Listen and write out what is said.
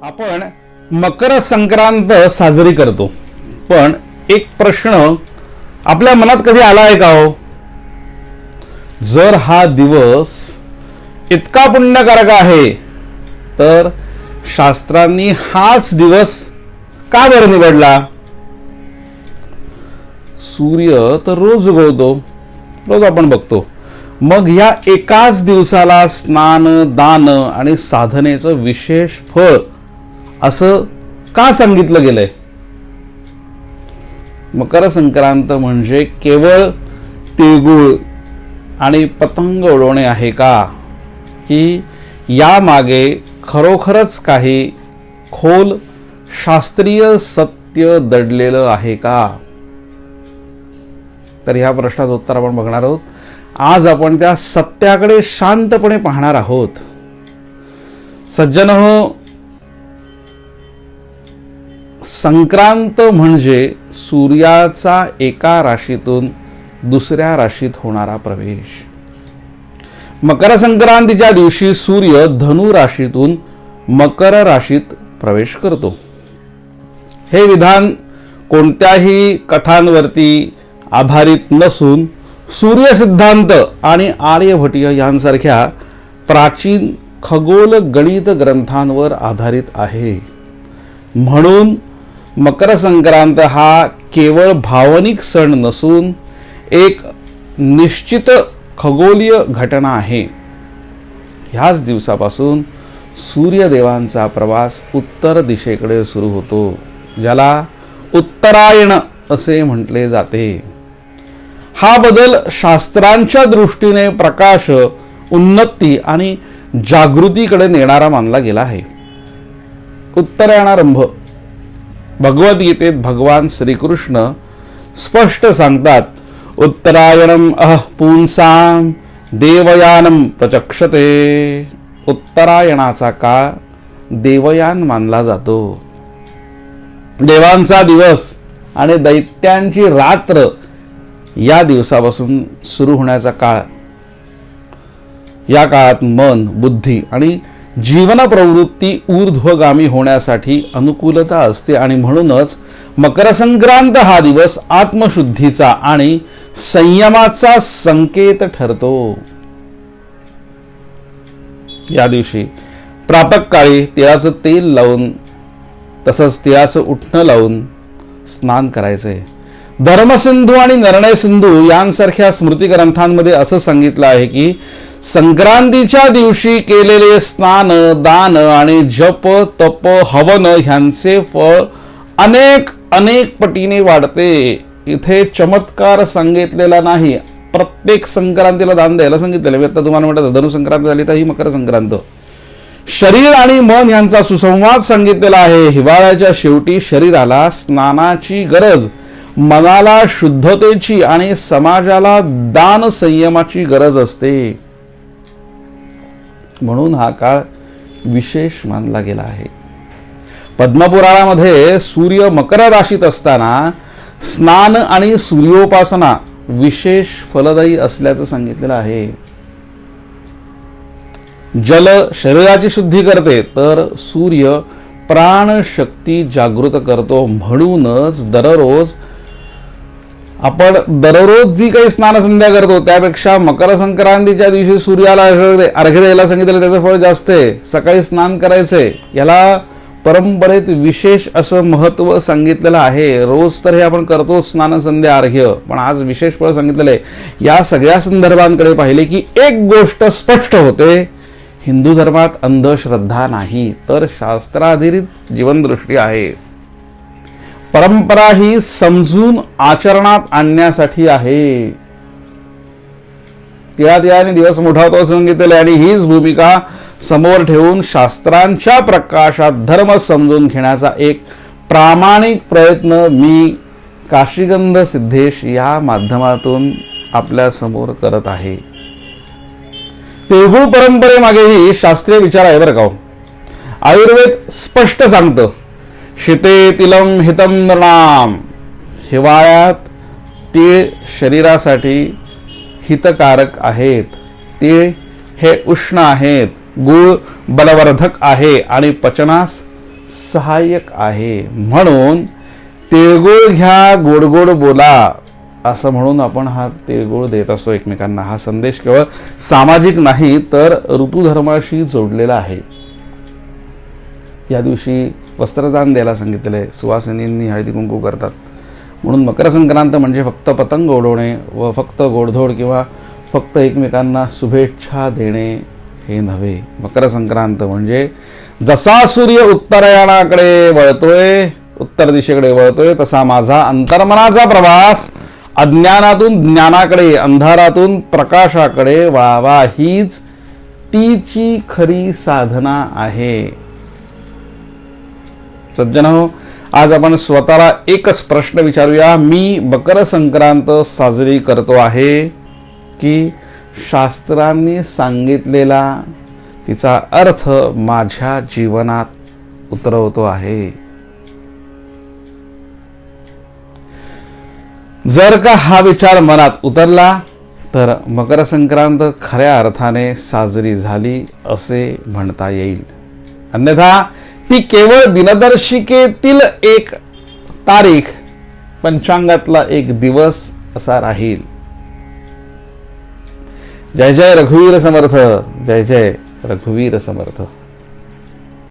आपण मकर संक्रांत साजरी करतो, पण एक प्रश्न आपल्या मनात कधी आला आहे का हो? जर हा दिवस इतका पुण्यकारक आहे तर शास्त्रांनी हाच दिवस का बरं निवडला? सूर्य तर रोज उगवतो, रोज आपण बघतो, मग या एकाच दिवसाला स्नान, दान आणि साधनेचं विशेष फळ असं का सांगितलं गेलंय? मकर संक्रांत म्हणजे केवळ तिळगुळ आणि पतंग उडवणे आहे का, की यामागे खरोखरच काही खोल शास्त्रीय सत्य दडलेलं आहे का? तर ह्या प्रश्नाचं उत्तर आपण बघणार आहोत. आज आपण त्या सत्याकडे शांतपणे पाहणार आहोत. सज्जनहो, संक्रांत म्हणजे सूर्याचा एका राशीतून दुसऱ्या राशीत होणारा प्रवेश. मकर संक्रांतीच्या दिवशी सूर्य धनु राशीतून मकर राशीत प्रवेश करतो. हे विधान कोणत्याही कथांवरती आधारित नसून सूर्य सिद्धांत आणि आर्यभटीय यांसारख्या प्राचीन खगोल गणित ग्रंथांवर आधारित आहे. म्हणून मकर संक्रांत हा केवळ भावनिक सण नसून एक निश्चित खगोलीय घटना आहे. ह्याच दिवसापासून सूर्यदेवांचा प्रवास उत्तर दिशेकडे सुरू होतो, ज्याला उत्तरायण असे म्हटले जाते. हा बदल शास्त्रांच्या दृष्टीने प्रकाश, उन्नती आणि जागृतीकडे नेणारा मानला गेला आहे. उत्तरायणारंभ. भगवद्गीतेत भगवान श्रीकृष्ण स्पष्ट सांगतात, उत्तरायणम पुंसाम देवयानम प्रचक्षते. उत्तरायणाचा काळ देवयान मानला जातो. देवांचा दिवस आणि दैत्यांची रात्र या दिवसापासून सुरू होण्याचा काळ. या काळात मन, बुद्धी आणि जीवन प्रवृत्ती ऊर्ध्वगामी होण्यासाठी अनुकूलता असते आणि म्हणूनच मकर संक्रांत हा दिवस आत्मशुद्धीचा आणि संयमाचा संकेत ठरतो. या दिवशी प्रातःकाळी तिळाचं तेल लावून तसंच तिळाचं उठणं लावून स्नान करायचंय. धर्मसिंधू आणि निर्णय सिंधू यांसारख्या स्मृती ग्रंथांमध्ये असं सांगितलं आहे की संक्रांतीच्या दिवशी केलेले स्नान, दान आणि जप, तप, हवन ह्यांचे फळ अनेक अनेक पटीने वाढते. इथे चमत्कार सांगितलेला नाही, प्रत्येक संक्रांतीला दान द्यायला सांगितलेलं. मी आता तुम्हाला म्हणतात धनु संक्रांत झाली तर ही मकर संक्रांत. शरीर आणि मन यांचा सुसंवाद सांगितलेला आहे. हिवाळ्याच्या शेवटी शरीराला स्नानाची गरज, मनाला शुद्धतेची आणि समाजाला दान संयमाची गरज असते. म्हणून हा काळ विशेष मानला गेला आहे. पद्मपुराणामध्ये सूर्य मकर राशीत असताना स्नान आणि सूर्योपासना विशेष फलदायी असल्याचं सांगितलेलं आहे. जल शरीराची शुद्धी करते तर सूर्य प्राणशक्ती जागृत करतो. म्हणूनच आपण दररोज जी काही स्नान संध्या करतो त्यापेक्षा मकर संक्रांतीच्या दिवशी सूर्याला अर्घ्य द्यायला सांगितलं, त्याचं फळ जास्त आहे. सकाळी स्नान करायचंय, याला परंपरेत विशेष असं महत्व सांगितलेलं आहे. रोज तर हे आपण करतो स्नान संध्या अर्घ्य, पण आज विशेष फळ सांगितलेलं आहे. या सगळ्या संदर्भांकडे पाहिले की एक गोष्ट स्पष्ट होते, हिंदू धर्मात अंधश्रद्धा नाही तर शास्त्राधारित जीवनदृष्टी आहे. परंपरा ही समजून आचरणात आणण्यासाठी आहे. तिळाने दिवस मोठा होतो असं सांगितलेलं आहे आणि हीच भूमिका समोर ठेवून शास्त्रांच्या प्रकाशात धर्म समजून घेण्याचा एक प्रामाणिक प्रयत्न मी काशीगंध सिद्धेश या माध्यमातून आपल्या समोर करत आहे. तिळगुळ परंपरेमागेही शास्त्रीय विचार आहे बरं का. आयुर्वेद स्पष्ट सांगतं, शीते तिलम हितम नृणाम. हिवाळ्यात तीळ शरीरासाठी हितकारक आहेत. तीळ हे उष्ण आहेत, गुळ बलवर्धक आहे आणि पचनास सहाय्यक आहे. म्हणून तिळगुळ घ्या गोड गोड बोला असं म्हणून आपण हा तिळगुळ देत असतो एकमेकांना. हा संदेश केवळ सामाजिक नाही तर ऋतुधर्माशी जोडलेला आहे. या दिवशी वस्त्रदान द्यायला सांगितलेलं आहे. सुवासिनींनी हळदी कुंकू करतात. म्हणून मकर संक्रांत म्हणजे फक्त पतंग उडवणे व फक्त गोडधोड किंवा फक्त एकमेकांना शुभेच्छा देणे हे नव्हे. मकर संक्रांत म्हणजे जसा सूर्य उत्तरायणाकडे वळतोय, उत्तर दिशेकडे वळतोय, तसा माझा अंतर्मनाचा प्रवास अज्ञानातून ज्ञानाकडे, अंधारातून प्रकाशाकडे वळावा. हीच तीची खरी साधना आहे. सज्जनो, आज आपण स्वतःला एकच प्रश्न विचारूया. मी मकर संक्रांत साजरी करतो आहे की शास्त्रांनी सांगितलेला तिचा अर्थ माझ्या जीवनात उतरवतो आहे? जर का हा विचार मनात उतरला तर मकर संक्रांत खऱ्या अर्थाने साजरी झाली असे म्हणता येईल. अन्यथा ती केवळ दिनदर्शिकेतील एक तारीख, पंचांगातला एक दिवस असा राहील. जय जय रघुवीर समर्थ. जय जय रघुवीर समर्थ.